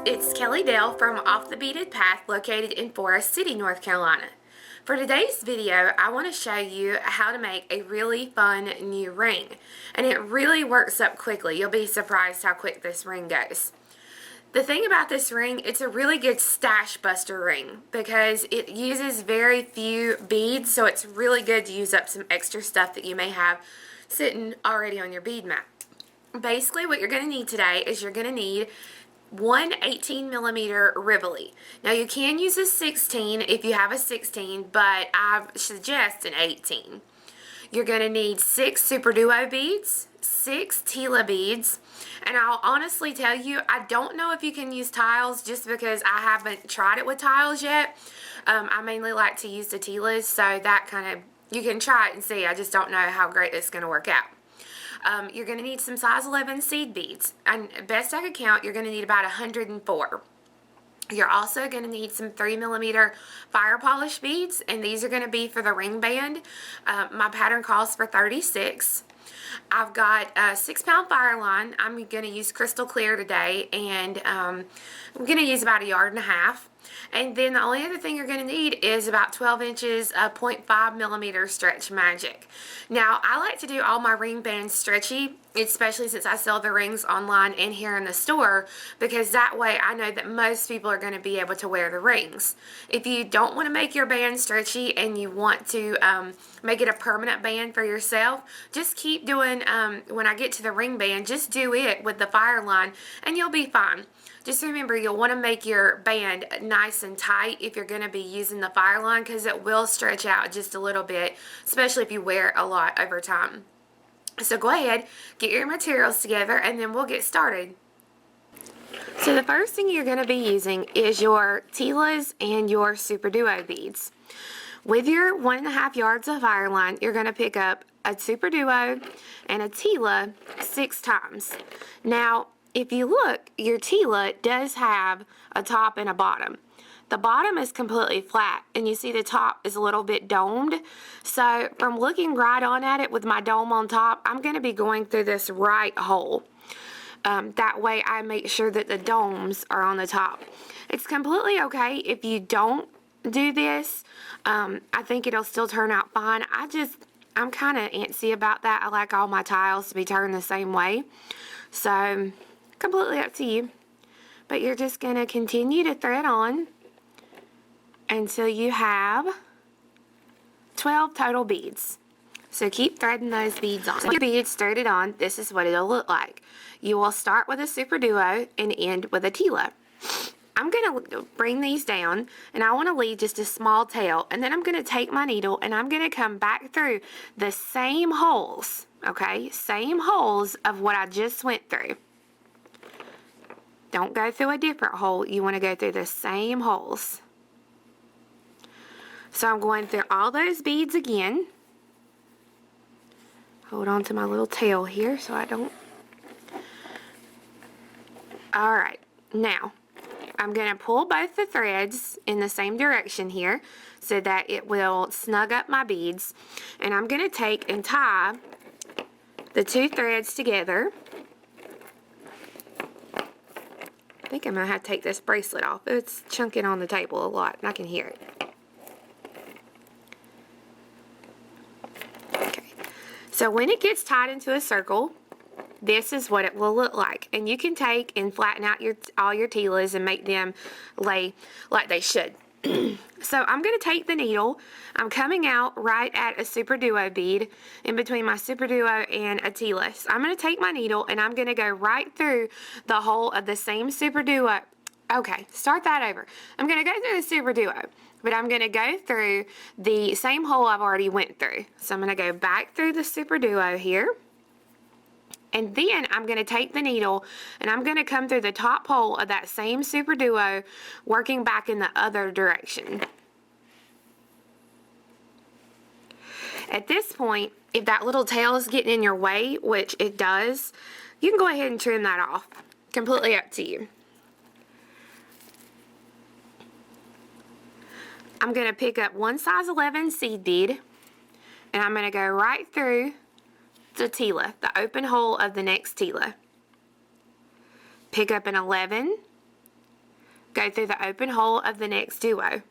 it's Kelly Dale from Off the Beaded Path located in Forest City, North Carolina. For today's video, I want to show you how to make a really fun new ring. And it really works up quickly. You'll be surprised how quick this ring goes. The thing about this ring, it's a really good stash buster ring because it uses very few beads, so it's really good to use up some extra stuff that you may have sitting already on your bead mat. Basically, what you're going to need today is you're going to need one 18mm Rivoli. Now you can use a 16 if you have a 16, but I suggest an 18. You're going to need 6 Super Duo beads, 6 Tila beads, and I'll honestly tell you, I don't know if you can use tiles just because I haven't tried it with tiles yet. I mainly like to use the Tilas, so that kind of, you can try it and see. I just don't know how great it's going to work out. You're going to need some size 11 seed beads, and best I could count, you're going to need about 104. You're also going to need some 3mm fire polish beads, and these are going to be for the ring band. My pattern calls for 36. I've got a 6-pound fire line. I'm going to use crystal clear today, and I'm going to use about 1.5 yards. And then the only other thing you're going to need is about 12 inches of 0.5mm stretch magic. Now, I like to do all my ring bands stretchy, especially since I sell the rings online and here in the store, because that way I know that most people are going to be able to wear the rings. If you don't want to make your band stretchy and you want to make it a permanent band for yourself, just keep doing, when I get to the ring band, just do it with the fire line and you'll be fine. Just remember, you'll want to make your band nice and tight if you're going to be using the fire line, because it will stretch out just a little bit, especially if you wear it a lot over time. So go ahead, get your materials together, and then we'll get started. So the first thing you're going to be using is your Tilas and your Super Duo beads. With your 1.5 yards of fire line, you're going to pick up a Super Duo and a Tila 6 times. Now, if you look, your Tila does have a top and a bottom. The bottom is completely flat, and you see the top is a little bit domed. So from looking right on at it with my dome on top, I'm going to be going through this right hole. That way I make sure that the domes are on the top. It's completely okay if you don't do this. I think it'll still turn out fine. I'm kind of antsy about that. I like all my tiles to be turned the same way. So completely up to you. But you're just going to continue to thread on until you have 12 total beads. So keep threading those beads on. So your beads threaded on, this is what it'll look like. You will start with a Super Duo and end with a Tila. I'm going to bring these down, and I want to leave just a small tail, and then I'm going to take my needle and I'm going to come back through the same holes, okay? Same holes of what I just went through. Don't go through a different hole. You want to go through the same holes. So I'm going through all those beads again. Hold on to my little tail here so I don't. Alright, now I'm going to pull both the threads in the same direction here so that it will snug up my beads. And I'm going to take and tie the 2 threads together. I think I'm going to have to take this bracelet off. It's chunking on the table a lot, and I can hear it. Okay. So when it gets tied into a circle, this is what it will look like. And you can take and flatten out all your Tilas and make them lay like they should. So I'm going to take the needle. I'm coming out right at a Super Duo bead in between my Super Duo and a Tila. So I'm going to take my needle and I'm going to go right through the hole of the same Super Duo. Okay, start that over. I'm going to go through the Super Duo, but I'm going to go through the same hole I've already went through. So I'm going to go back through the Super Duo here. And then I'm going to take the needle and I'm going to come through the top hole of that same Super Duo, working back in the other direction. At this point, if that little tail is getting in your way, which it does, you can go ahead and trim that off. Completely up to you. I'm going to pick up one size 11 seed bead and I'm going to go right through the Tila, the open hole of the next Tila. Pick up an 11, go through the open hole of the next duo.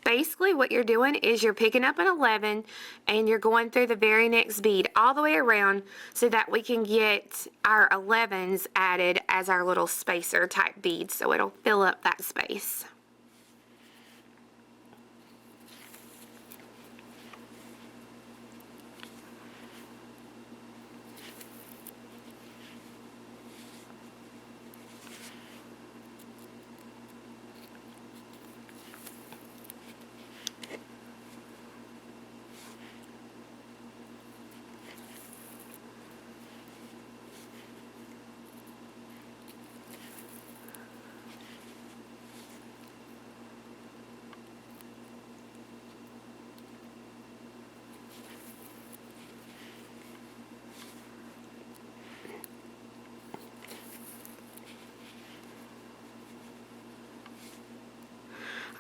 Basically what you're doing is you're picking up an 11 and you're going through the very next bead all the way around so that we can get our 11s added as our little spacer type beads, so it'll fill up that space.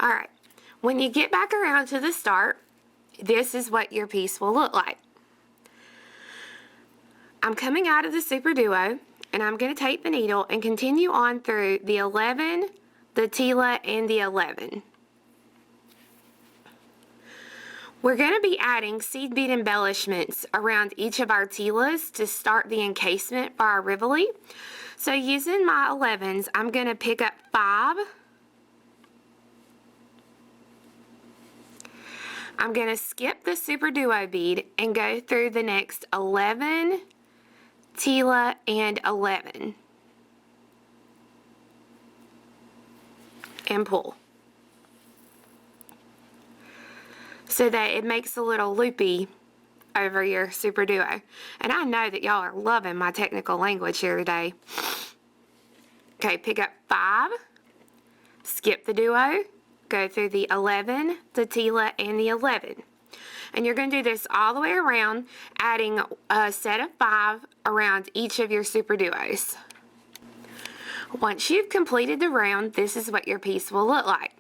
Alright, when you get back around to the start, this is what your piece will look like. I'm coming out of the Super Duo, and I'm going to take the needle and continue on through the 11, the Tila, and the 11. We're going to be adding seed bead embellishments around each of our Tilas to start the encasement for our Rivoli. So using my 11s, I'm going to pick up 5. I'm going to skip the Super Duo bead and go through the next 11, Tila, and 11. And pull. So that it makes a little loopy over your Super Duo. And I know that y'all are loving my technical language here today. Okay, pick up 5, skip the Duo, go through the 11, the Tila, and the 11. And you're going to do this all the way around, adding a set of 5 around each of your Super Duos. Once you've completed the round, this is what your piece will look like.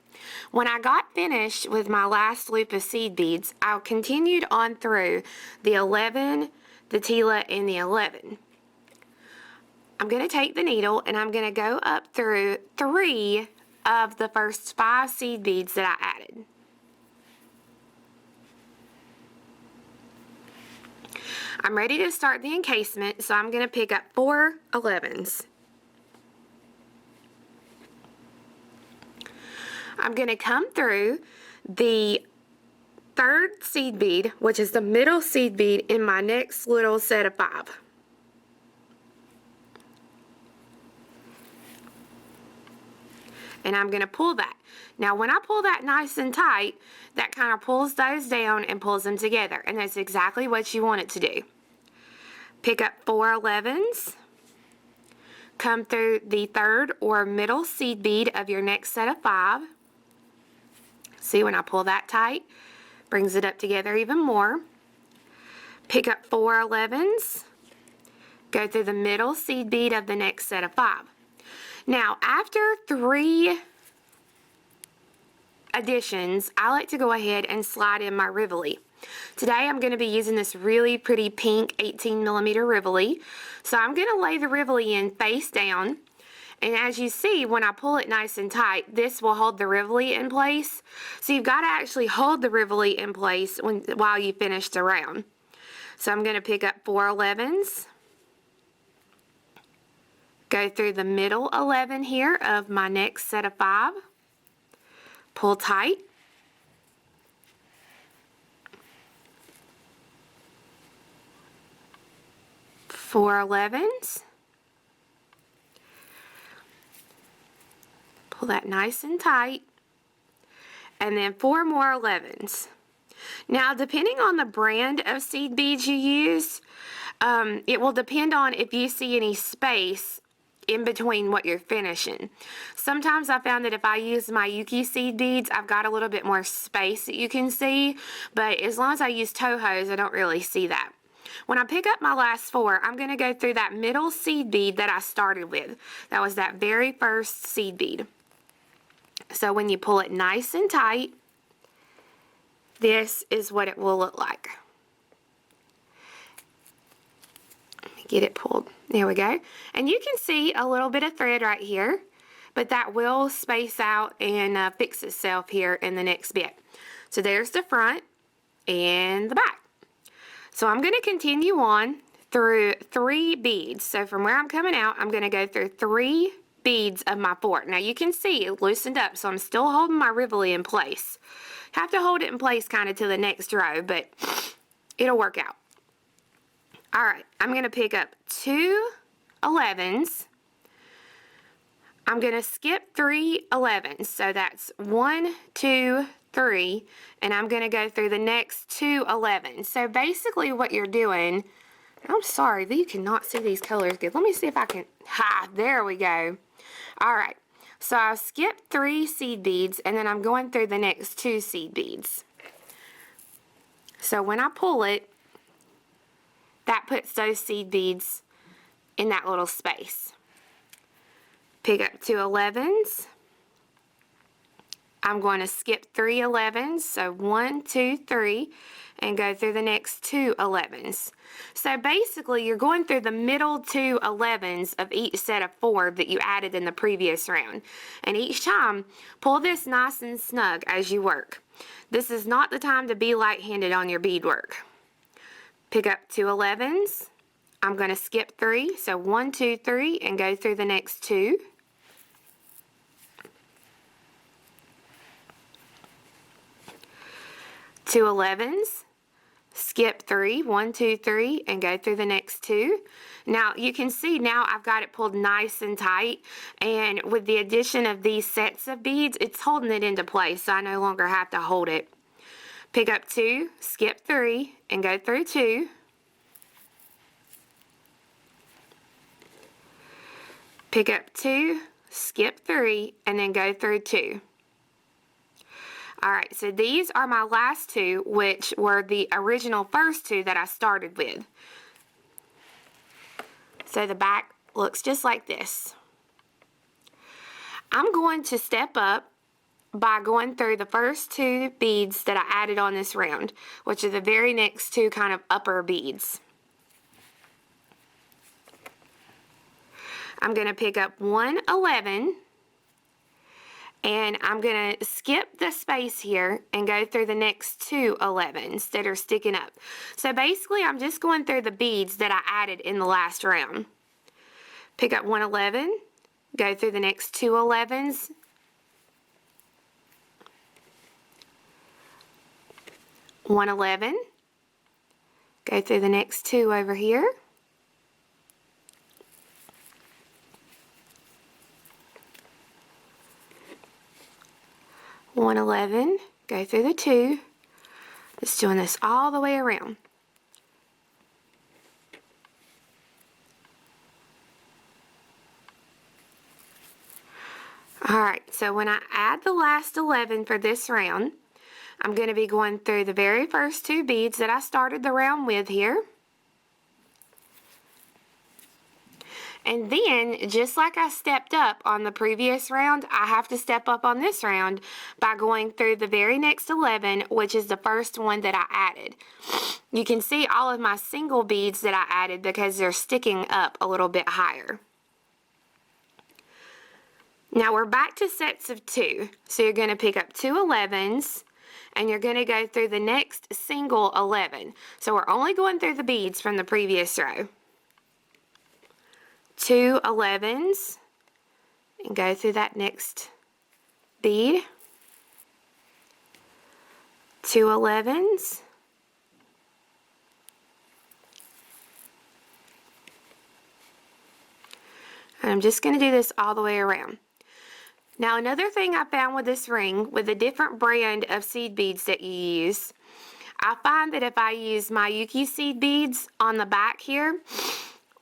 When I got finished with my last loop of seed beads, I continued on through the 11, the Tila, and the 11. I'm going to take the needle and I'm going to go up through 3 of the first 5 seed beads that I added. I'm ready to start the encasement, so I'm going to pick up 4 11s. I'm going to come through the 3rd seed bead, which is the middle seed bead in my next little set of 5. And I'm going to pull that. Now when I pull that nice and tight, that kind of pulls those down and pulls them together. And that's exactly what you want it to do. Pick up 4 11s. Come through the 3rd or middle seed bead of your next set of 5. See, when I pull that tight, brings it up together even more. Pick up 4 11s. Go through the middle seed bead of the next set of 5. Now, after 3 additions, I like to go ahead and slide in my Rivoli. Today, I'm going to be using this really pretty pink 18mm Rivoli. So I'm going to lay the Rivoli in face down. And as you see, when I pull it nice and tight, this will hold the Rivoli in place. So you've got to actually hold the Rivoli in place while you finish the round. So I'm going to pick up 4 11s. Go through the middle 11 here of my next set of 5. Pull tight. Four 11s. Pull that nice and tight. And then 4 more 11s. Now, depending on the brand of seed beads you use, it will depend on if you see any space in between what you're finishing. Sometimes I found that if I use my Yuki seed beads, I've got a little bit more space that you can see, but as long as I use Tohos, I don't really see that. When I pick up my last 4, I'm going to go through that middle seed bead that I started with. That was that very first seed bead. So when you pull it nice and tight, this is what it will look like. Let me get it pulled. There we go. And you can see a little bit of thread right here. but that will space out and fix itself here in the next bit. So there's the front and the back. So I'm going to continue on through 3 beads. So from where I'm coming out, I'm going to go through 3 beads of my fort. Now you can see it loosened up, so I'm still holding my Rivoli in place. Have to hold it in place kind of to the next row, but it'll work out. All right, I'm going to pick up 2 11s. I'm going to skip 3 11s, so that's 1, 2, 3, and I'm going to go through the next 2 11s. So basically what you're doing, I'm sorry, you cannot see these colors good. Let me see if I can, there we go. All right, so I'll skip 3 seed beads, and then I'm going through the next 2 seed beads. So when I pull it, that puts those seed beads in that little space. Pick up 2 11s. I'm going to skip 3 11s, so 1, 2, 3, and go through the next 2 11s. So basically, you're going through the middle 2 11s of each set of 4 that you added in the previous round. And each time, pull this nice and snug as you work. This is not the time to be light-handed on your beadwork. Pick up 2 11s. I'm going to skip 3, so 1, 2, 3, and go through the next 2. Two 11s, skip 3, 1, 2, 3, and go through the next 2. Now you can see now I've got it pulled nice and tight, and with the addition of these sets of beads, it's holding it into place, so I no longer have to hold it. Pick up 2, skip 3, and go through 2. Pick up 2, skip 3, and then go through 2. Alright, so these are my last 2, which were the original first 2 that I started with. So the back looks just like this. I'm going to step up by going through the first 2 beads that I added on this round, which are the very next 2 kind of upper beads. I'm going to pick up 1 11, and I'm going to skip the space here and go through the next 2 11s that are sticking up. So basically, I'm just going through the beads that I added in the last round. Pick up 1 11, go through the next 2 11s, one 11, go through the next 2 over here. One 11, go through the 2. Just doing this all the way around. Alright, so when I add the last 11 for this round, I'm going to be going through the very first 2 beads that I started the round with here. And then, just like I stepped up on the previous round, I have to step up on this round by going through the very next 11, which is the first one that I added. You can see all of my single beads that I added because they're sticking up a little bit higher. Now we're back to sets of 2. So you're going to pick up 2 11s, and you're going to go through the next single 11. So we're only going through the beads from the previous row. 2 11s, and go through that next bead. 2 11s, and I'm just going to do this all the way around. Now another thing I found with this ring, with the different brand of seed beads that you use, I find that if I use Miyuki seed beads on the back here,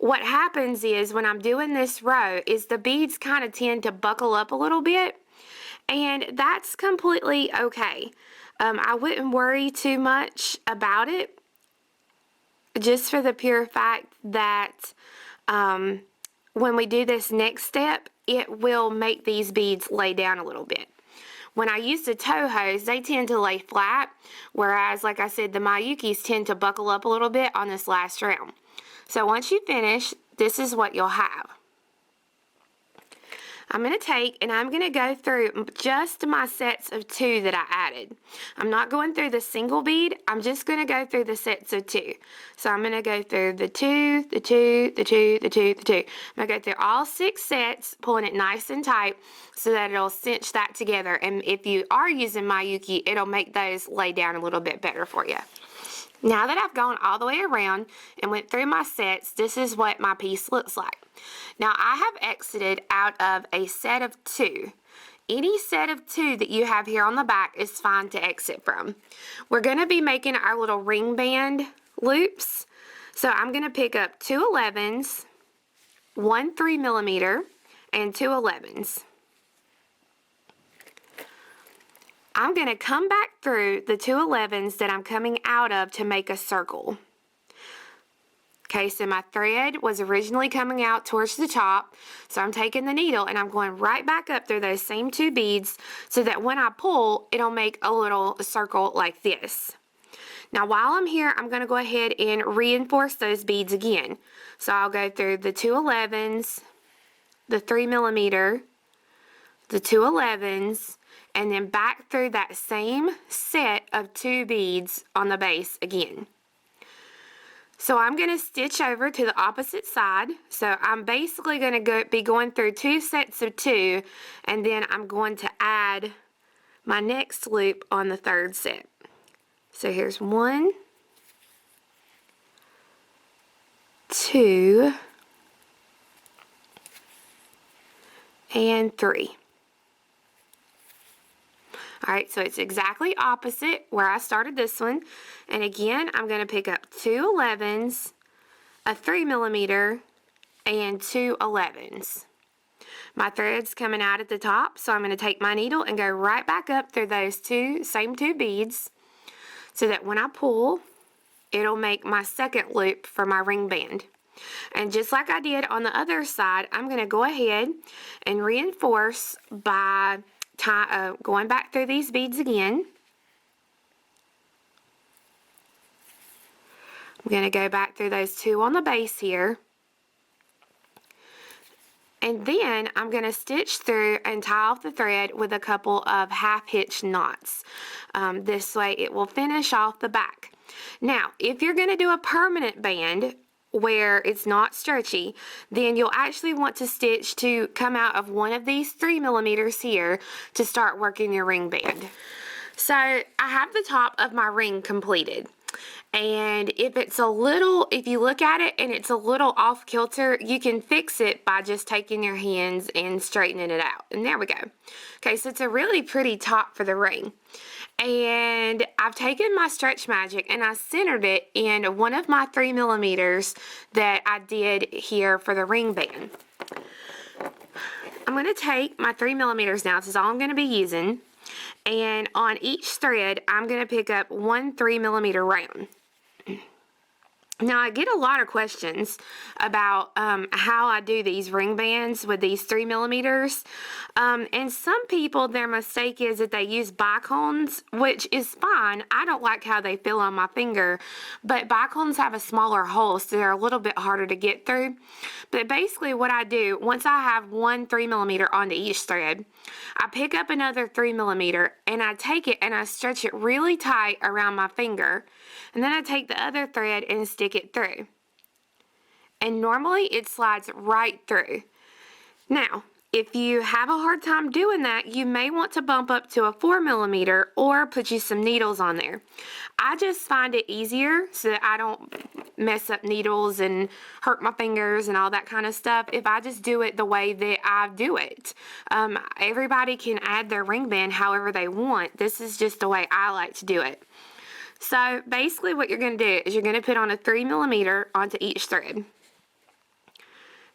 what happens is when I'm doing this row is the beads kind of tend to buckle up a little bit, and that's completely okay. I wouldn't worry too much about it, just for the pure fact that when we do this next step, it will make these beads lay down a little bit. When I use the Tohos, they tend to lay flat, whereas, like I said, the Miyukis tend to buckle up a little bit on this last round. So once you finish, this is what you'll have. I'm going to take and I'm going to go through just my sets of 2 that I added. I'm not going through the single bead. I'm just going to go through the sets of 2. So I'm going to go through the 2, the 2, the 2, the 2, the 2. I'm going to go through all 6 sets, pulling it nice and tight so that it'll cinch that together. And if you are using Miyuki, it'll make those lay down a little bit better for you. Now that I've gone all the way around and went through my sets, this is what my piece looks like. Now I have exited out of a set of 2. Any set of 2 that you have here on the back is fine to exit from. We're going to be making our little ring band loops. So I'm going to pick up 2 11s, 1 3mm, and 2 11s. I'm going to come back through the 2 11s that I'm coming out of to make a circle. Okay, so my thread was originally coming out towards the top, so I'm taking the needle and I'm going right back up through those same 2 beads so that when I pull, it'll make a little circle like this. Now while I'm here, I'm going to go ahead and reinforce those beads again. So I'll go through the 2 11s, the 3mm, the 2 11s, and then back through that same set of 2 beads on the base again. So I'm going to stitch over to the opposite side. So I'm basically going to be going through 2 sets of 2, and then I'm going to add my next loop on the 3rd set. So here's 1, 2, and 3. Alright, so it's exactly opposite where I started this one. And again, I'm going to pick up 2 11s, a 3mm, and 2 11s. My thread's coming out at the top, so I'm going to take my needle and go right back up through those same 2 beads so that when I pull, it'll make my second loop for my ring band. And just like I did on the other side, I'm going to go ahead and reinforce by going back through these beads again. I'm going to go back through those 2 on the base here. And then I'm going to stitch through and tie off the thread with a couple of half-hitch knots. This way it will finish off the back. Now, if you're going to do a permanent band where it's not stretchy, then you'll actually want to stitch to come out of one of these 3mm here to start working your ring band. So I have the top of my ring completed. And if you look at it and it's a little off kilter, you can fix it by just taking your hands and straightening it out. And there we go. Okay, so it's a really pretty top for the ring. And I've taken my Stretch Magic and I centered it in one of my 3mm that I did here for the ring band. I'm going to take my 3mm now. This is all I'm going to be using. And on each thread, I'm going to pick up 1 3mm round. Now, I get a lot of questions about how I do these ring bands with these 3mm. And some people, their mistake is that they use bicones, which is fine. I don't like how they feel on my finger, but bicones have a smaller hole, so they're a little bit harder to get through. But basically what I do, once I have 1 3mm onto each thread, I pick up another 3mm and I take it and I stretch it really tight around my finger. And then I take the other thread and stick it through. And normally it slides right through. Now, if you have a hard time doing that, you may want to bump up to a 4mm or put you some needles on there. I just find it easier so that I don't mess up needles and hurt my fingers and all that kind of stuff if I just do it the way that I do it. Everybody can add their ring band however they want. This is just the way I like to do it. So basically what you're going to do is you're going to put on a 3mm onto each thread.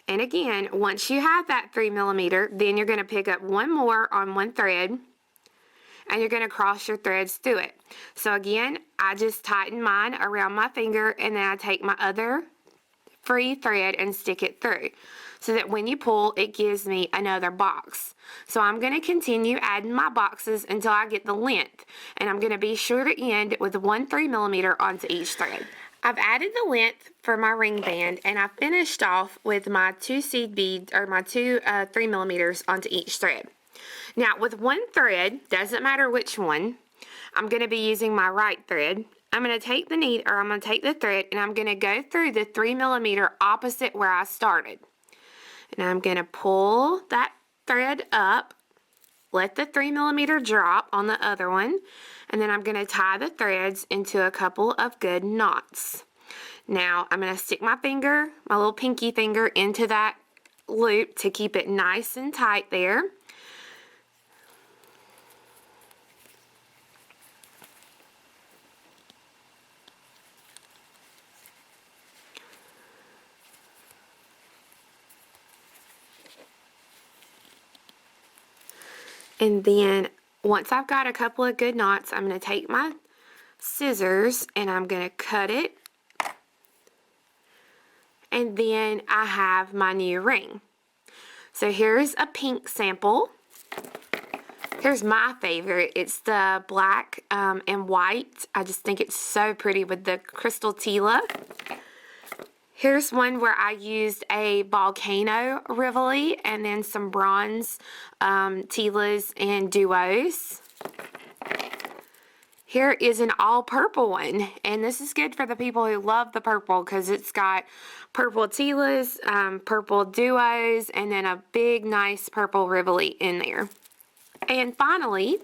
And again, once you have that 3mm, then you're going to pick up one more on one thread and you're going to cross your threads through it. So again, I just tighten mine around my finger and then I take my other free thread and stick it through so that when you pull, it gives me another box. So I'm going to continue adding my boxes until I get the length, and I'm going to be sure to end with 1 3mm onto each thread. I've added the length for my ring band, and I finished off with my 2 seed beads, or my two 3 millimeters onto each thread. Now with one thread, doesn't matter which one, I'm going to be using my right thread. I'm going to take the needle, or I'm going to take the thread, and I'm going to go through the 3 millimeter opposite where I started. And I'm going to pull that thread up, let the 3 millimeter drop on the other one, and then I'm going to tie the threads into a couple of good knots. Now I'm going to stick my finger, my little pinky finger, into that loop to keep it nice and tight there. And then once I've got a couple of good knots, I'm going to take my scissors and I'm going to cut it. And then I have my new ring. So here's a pink sample. Here's my favorite. It's the black and white. I just think it's so pretty with the crystal Tila. Here's one where I used a volcano Rivoli and then some bronze Tilas and duos. Here is an all purple one, and this is good for the people who love the purple because it's got purple Tilas, purple duos, and then a big nice purple Rivoli in there. And finally,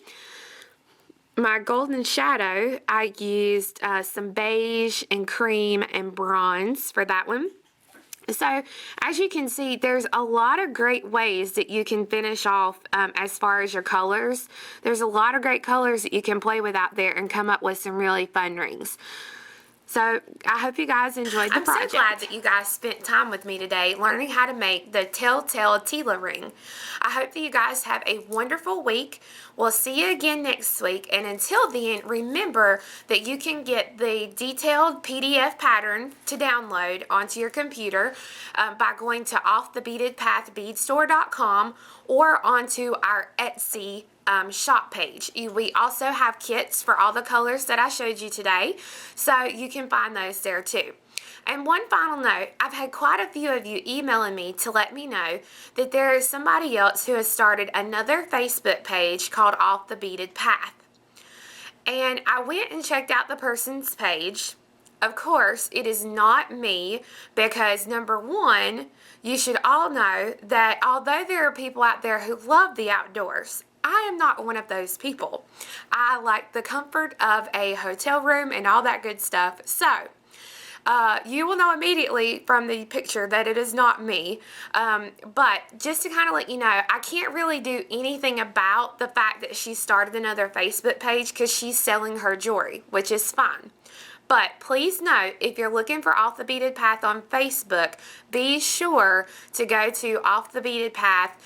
my golden shadow, I used some beige and cream and bronze for that one. So as you can see, there's a lot of great ways that you can finish off as far as your colors. There's a lot of great colors that you can play with out there and come up with some really fun rings. So I hope you guys enjoyed the project. I'm so glad that you guys spent time with me today learning how to make the Telltale Tila ring. I hope that you guys have a wonderful week. We'll see you again next week. And until then, remember that you can get the detailed PDF pattern to download onto your computer by going to offthebeadedpathbeadstore.com or onto our Etsy shop page. We also have kits for all the colors that I showed you today, so you can find those there too. And one final note, I've had quite a few of you emailing me to let me know that there is somebody else who has started another Facebook page called Off the Beaded Path. And I went and checked out the person's page. Of course, it is not me because number one, you should all know that although there are people out there who love the outdoors, I am not one of those people. I like the comfort of a hotel room and all that good stuff. So, you will know immediately from the picture that it is not me. But just to kind of let you know, I can't really do anything about the fact that she started another Facebook page because she's selling her jewelry, which is fine. But please note, if you're looking for Off the Beaded Path on Facebook, be sure to go to Off the Beaded Path,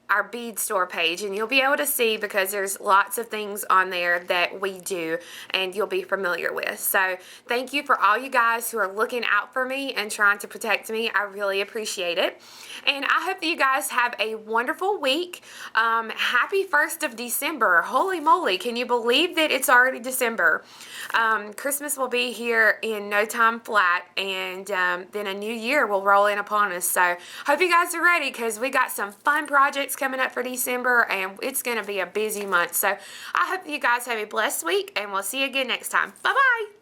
our bead store page, and you'll be able to see because there's lots of things on there that we do and you'll be familiar with. So thank you for all you guys who are looking out for me and trying to protect me. I really appreciate it. And I hope that you guys have a wonderful week. Happy 1st of December. Holy moly, can you believe that it's already December? Christmas will be here in no time flat, and then a new year will roll in upon us. So hope you guys are ready because we got some fun projects coming up for December, and it's going to be a busy month. So I hope you guys have a blessed week, and we'll see you again next time. Bye-bye.